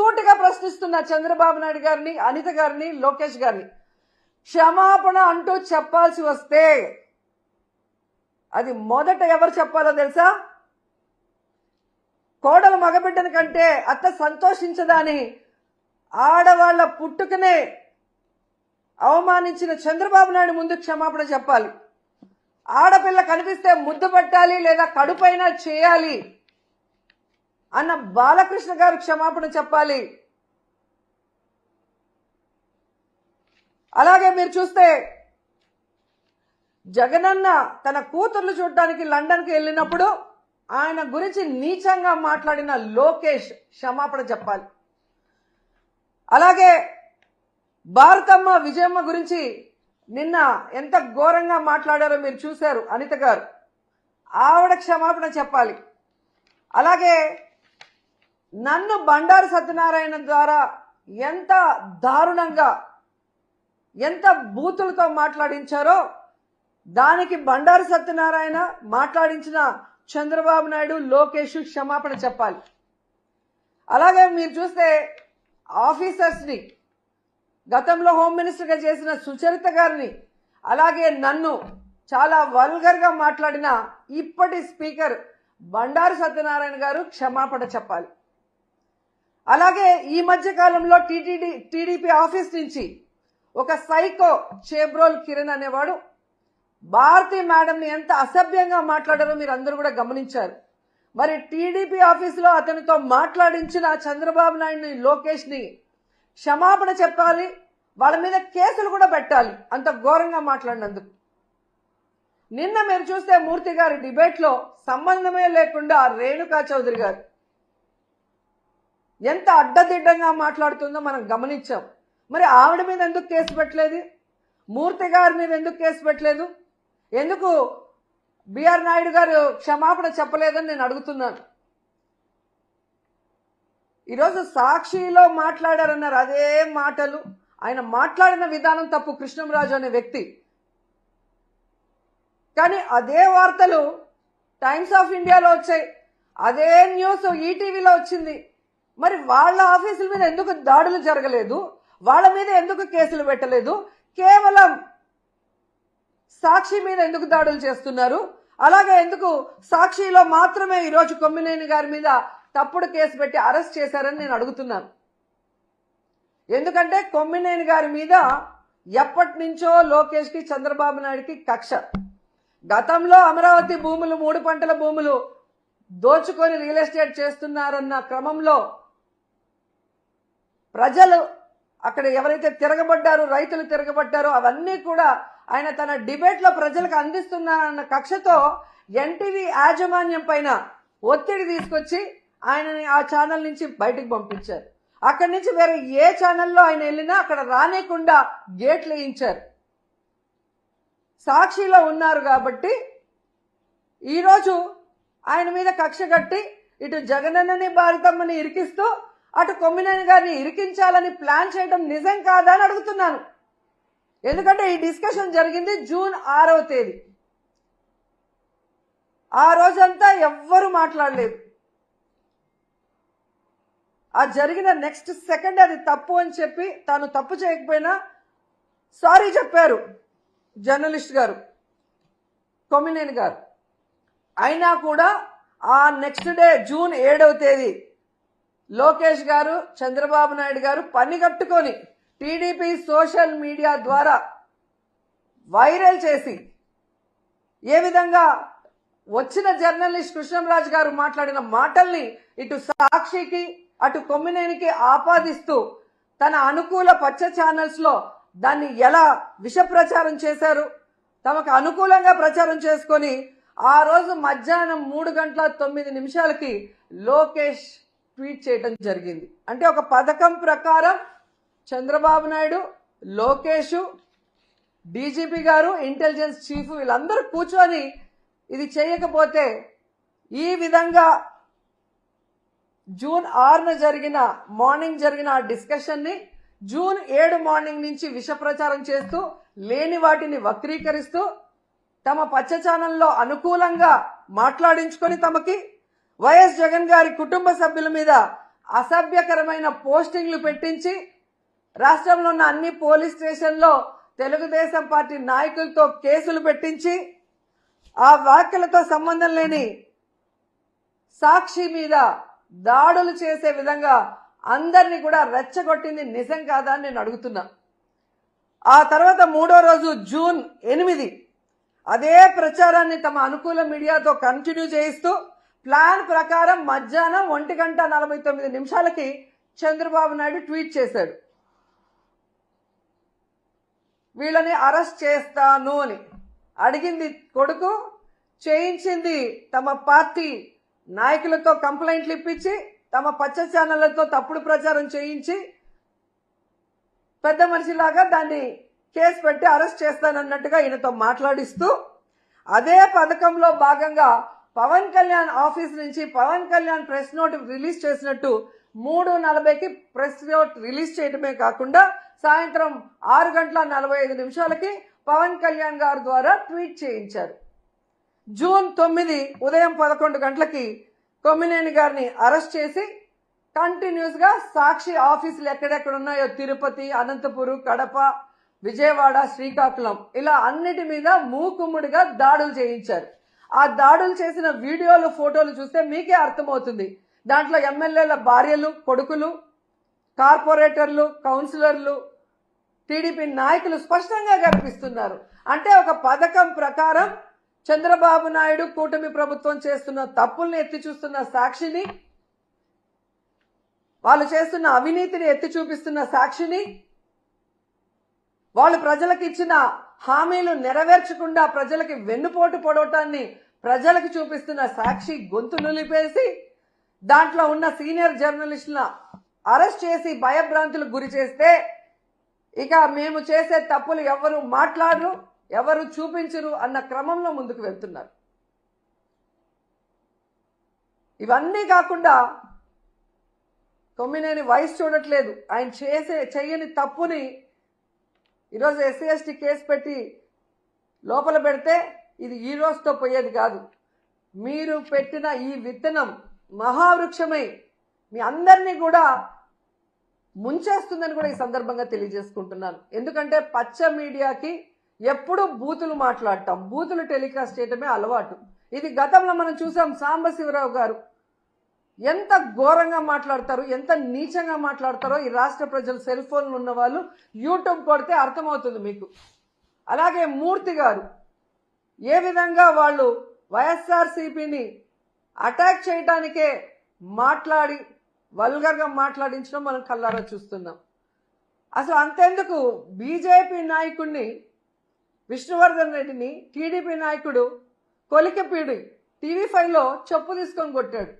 సూటిగా ప్రశ్నిస్తున్న చంద్రబాబు నాయుడు గారిని, అనిత గారిని, లోకేష్ గారిని, క్షమాపణ అంటూ చెప్పాల్సి వస్తే అది మొదట ఎవరు చెప్పాలో తెలుసా? కోడలు మగబిడ్డని కంటే అత్త సంతోషించదని ఆడవాళ్ల పుట్టుకనే అవమానించిన చంద్రబాబు నాయుడు ముందు క్షమాపణ చెప్పాలి. ఆడపిల్ల కనిపిస్తే ముద్దు పెట్టాలి లేదా కడుపైనా చేయాలి అన్న బాలకృష్ణ గారు క్షమాపణ చెప్పాలి. అలాగే మీరు చూస్తే జగనన్న తన కూతుర్లు చూడటానికి లండన్కి వెళ్ళినప్పుడు ఆయన గురించి నీచంగా మాట్లాడిన లోకేష్ క్షమాపణ చెప్పాలి. అలాగే భారతమ్మ విజయమ్మ గురించి నిన్న ఎంత ఘోరంగా మాట్లాడారో మీరు చూశారు అనిత గారు, ఆవిడ క్షమాపణ చెప్పాలి. అలాగే నన్ను బండారు సత్యనారాయణ ద్వారా ఎంత దారుణంగా ఎంత బూతులతో మాట్లాడించారో దానికి బండారు సత్యనారాయణ మాట్లాడించిన చంద్రబాబు నాయుడు, లోకేష్ క్షమాపణ చెప్పాలి. అలాగే మీరు చూస్తే ఆఫీసర్స్ని గతంలో హోమ్ మినిస్టర్గా చేసిన సుచరిత గారిని, అలాగే నన్ను చాలా వల్గర్గా మాట్లాడిన ఇప్పటి స్పీకర్ బండారు సత్యనారాయణ గారు క్షమాపణ చెప్పాలి. అలాగే ఈ మధ్య కాలంలో టీడీపీ ఆఫీస్ నుంచి ఒక సైకో చేబ్రోల్ కిరణ్ అనేవాడు భారతీ మేడంని ఎంత అసభ్యంగా మాట్లాడారో మీరు అందరూ కూడా గమనించారు. మరి టీడీపీ ఆఫీసులో అతనితో మాట్లాడించిన చంద్రబాబు నాయుడిని, లోకేష్ని క్షమాపణ చెప్పాలి. వాళ్ళ మీద కేసులు కూడా పెట్టాలి అంత ఘోరంగా మాట్లాడినందుకు. నిన్న మీరు చూస్తే మూర్తి గారి డిబేట్లో సంబంధమే లేకుండా రేణుకా చౌదరి గారు ఎంత అడ్డదిడ్డంగా మాట్లాడుతుందో మనం గమనించాం. మరి ఆవిడ మీద ఎందుకు కేసు పెట్టలేదు? మూర్తి గారి మీద ఎందుకు కేసు పెట్టలేదు? ఎందుకు బిఆర్ నాయుడు గారు క్షమాపణ చెప్పలేదని నేను అడుగుతున్నాను. ఈరోజు సాక్షిలో మాట్లాడారన్నారు, అదే మాటలు ఆయన మాట్లాడిన విధానం తప్పు, కృష్ణంరాజు అనే వ్యక్తి. కానీ అదే వార్తలు టైమ్స్ ఆఫ్ ఇండియాలో వచ్చాయి, అదే న్యూస్ ఈటీవీలో వచ్చింది. మరి వాళ్ళ ఆఫీసుల మీద ఎందుకు దాడులు జరగలేదు? వాళ్ళ మీద ఎందుకు కేసులు పెట్టలేదు? కేవలం సాక్షి మీద ఎందుకు దాడులు చేస్తున్నారు? అలాగే ఎందుకు సాక్షిలో మాత్రమే ఈరోజు కొమ్మినేని గారి మీద తప్పుడు కేసు పెట్టి అరెస్ట్ చేశారని నేను అడుగుతున్నాను. ఎందుకంటే కొమ్మినేని గారి మీద ఎప్పటి నుంచో లోకేష్కి, చంద్రబాబు నాయుడికి కక్ష. గతంలో అమరావతి భూములు, 3 పంటల భూములు దోచుకొని రియల్ ఎస్టేట్ చేస్తున్నారన్న క్రమంలో ప్రజలు అక్కడ ఎవరైతే తిరగబడ్డారో, రైతులు తిరగబడ్డారో అవన్నీ కూడా ఆయన తన డిబేట్లో ప్రజలకు అందిస్తున్నారన్న కక్షతో ఎన్టీవీ యాజమాన్యం పైన ఒత్తిడి తీసుకొచ్చి ఆయనని ఆ ఛానల్ నుంచి బయటకు పంపించారు. అక్కడి నుంచి వేరే ఏ ఛానల్లో ఆయన వెళ్ళినా అక్కడ రానికుండా గేట్లు వేయించారు. సాక్షిలో ఉన్నారు కాబట్టి ఈరోజు ఆయన మీద కక్ష కట్టి ఇటు జగనన్నని, భారతమ్మని ఇరికిస్తూ అటు కొమ్మినేని గారిని ఇరికించాలని ప్లాన్ చేయడం నిజం కాదా అని అడుగుతున్నాను. ఎందుకంటే ఈ డిస్కషన్ జరిగింది జూన్ 6వ తేదీ. ఆ రోజంతా ఎవ్వరూ మాట్లాడలేదు. ఆ జరిగిన నెక్స్ట్ సెకండ్ అది తప్పు అని చెప్పి తాను తప్పు చేయకపోయినా సారీ చెప్పారు జర్నలిస్ట్ గారు, కొమ్మినేని గారు. అయినా కూడా ఆ నెక్స్ట్ డే జూన్ 7వ తేదీ లోకేష్ గారు, చంద్రబాబు నాయుడు గారు పని కట్టుకొని టీడీపీ సోషల్ మీడియా ద్వారా వైరల్ చేసి ఏ విధంగా వచ్చిన జర్నలిస్ట్ కృష్ణంరాజు గారు మాట్లాడిన మాటల్ని ఇటు సాక్షికి అటు కొమ్మినేనికి ఆపాదిస్తూ తన అనుకూల పచ్చ ఛానల్స్ లో దాన్ని ఎలా విష ప్రచారం చేశారు, తమకు అనుకూలంగా ప్రచారం చేసుకొని ఆ రోజు మధ్యాహ్నం 3:09 లోకేష్ ట్వీట్ చేయడం జరిగింది. అంటే ఒక పథకం ప్రకారం చంద్రబాబు నాయుడు, లోకేష్, డీజీపీ గారు, ఇంటెలిజెన్స్ చీఫ్ వీళ్ళందరూ కూర్చొని ఇది చేయకపోతే ఈ విధంగా జూన్ 6న మార్నింగ్ జరిగిన ఆ డిస్కషన్ని జూన్ 7 మార్నింగ్ నుంచి విష ప్రచారం చేస్తూ లేని వాటిని వక్రీకరిస్తూ తమ పచ్చ ఛానల్లో అనుకూలంగా మాట్లాడించుకొని తమకి వైఎస్ జగన్ గారి కుటుంబ సభ్యుల మీద అసభ్యకరమైన పోస్టింగ్లు పెట్టించి రాష్ట్రంలో ఉన్న అన్ని పోలీస్ స్టేషన్లో తెలుగుదేశం పార్టీ నాయకులతో కేసులు పెట్టించి ఆ వ్యాఖ్యలతో సంబంధం లేని సాక్షి మీద దాడులు చేసే విధంగా అందరినీ కూడా రెచ్చగొట్టింది నిజం కాదా అని నేను అడుగుతున్నా. ఆ తర్వాత 3వ రోజు జూన్ 8 అదే ప్రచారాన్ని తమ అనుకూల మీడియాతో కంటిన్యూ చేయిస్తూ ప్లాన్ ప్రకారం మధ్యాహ్నం 1:49 చంద్రబాబు నాయుడు ట్వీట్ చేశాడు, వీళ్ళని అరెస్ట్ చేస్తాను అని. అడిగింది కొడుకు, చేయించింది తమ పార్టీ నాయకులతో కంప్లైంట్లు ఇప్పించి తమ పచ్చ ఛానళ్లతో తప్పుడు ప్రచారం చేయించి పెద్ద మనిషిలాగా దాన్ని కేసు పెట్టి అరెస్ట్ చేస్తానన్నట్టుగా ఈయనతో మాట్లాడిస్తూ అదే పథకంలో భాగంగా పవన్ కళ్యాణ్ ఆఫీస్ నుంచి Pawan Kalyan press note release చేసినట్టు 3:40కి ప్రెస్ నోట్ రిలీజ్ చేయడమే కాకుండా సాయంత్రం 6:45 పవన్ కళ్యాణ్ గారి ద్వారా ట్వీట్ చేయించారు. జూన్ 9 ఉదయం 11 గంటలకి కొమ్మినేని గారిని అరెస్ట్ చేసి కంటిన్యూస్ గా సాక్షి ఆఫీసులు ఎక్కడెక్కడ ఉన్నాయో తిరుపతి, అనంతపురం, కడప, విజయవాడ, శ్రీకాకుళం ఇలా అన్నిటి మీద మూకుమ్ముడిగా దాడులు చేయించారు. ఆ దాడులు చేసిన వీడియోలు, ఫోటోలు చూస్తే మీకే అర్థమవుతుంది. దాంట్లో ఎమ్మెల్యేల భార్యలు, కొడుకులు, కార్పొరేటర్లు, కౌన్సిలర్లు, టీడీపీ నాయకులు స్పష్టంగా కనిపిస్తున్నారు. అంటే ఒక పథకం ప్రకారం చంద్రబాబు నాయుడు కూటమి ప్రభుత్వం చేస్తున్న తప్పుల్ని ఎత్తి చూస్తున్న సాక్షిని, వాళ్ళు చేస్తున్న అవినీతిని ఎత్తి చూపిస్తున్న సాక్షిని, వాళ్ళు ప్రజలకు ఇచ్చిన హామీలు నెరవేర్చకుండా ప్రజలకి వెన్నుపోటు పొడవటాన్ని ప్రజలకు చూపిస్తున్న సాక్షి గొంతు నులిపేసి దాంట్లో ఉన్న సీనియర్ జర్నలిస్టులను అరెస్ట్ చేసి భయభ్రాంతులకు గురి చేస్తే ఇక మేము చేసే తప్పులు ఎవరు మాట్లాడరు, ఎవరు చూపించరు అన్న క్రమంలో ముందుకు వెళ్తున్నారు. ఇవన్నీ కాకుండా కొమ్మినేని వయసు చూడట్లేదు, ఆయన చేయని తప్పుని ఈరోజు ఎస్సీ ఎస్టీ కేసు పెట్టి లోపల పెడితే ఇది ఈ రోజుతో పోయేది కాదు. మీరు పెట్టిన ఈ విత్తనం మహావృక్షమై మీ అందరినీ కూడా ముంచేస్తుందని కూడా ఈ సందర్భంగా తెలియజేసుకుంటున్నాను. ఎందుకంటే పచ్చ మీడియాకి ఎప్పుడూ బూతులు మాట్లాడటం, బూతులు టెలికాస్ట్ చేయటమే అలవాటు. ఇది గతంలో మనం చూసాం. సాంబశివరావు గారు ఎంత ఘోరంగా మాట్లాడతారు, ఎంత నీచంగా మాట్లాడతారో ఈ రాష్ట్ర ప్రజలు సెల్ ఫోన్లు ఉన్న వాళ్ళు యూట్యూబ్ కొడితే అర్థమవుతుంది మీకు. అలాగే మూర్తి గారు ఏ విధంగా వాళ్ళు వైఎస్ఆర్సీపీని అటాక్ చేయడానికే మాట్లాడి వల్గర్గా మాట్లాడించడం మనం కళ్ళారా చూస్తున్నాం. అసలు అంతెందుకు, బీజేపీ నాయకుడిని విష్ణువర్ధన్ రెడ్డిని టీడీపీ నాయకుడు కొలికపీడి TV5లో చెప్పు తీసుకొని కొట్టాడు.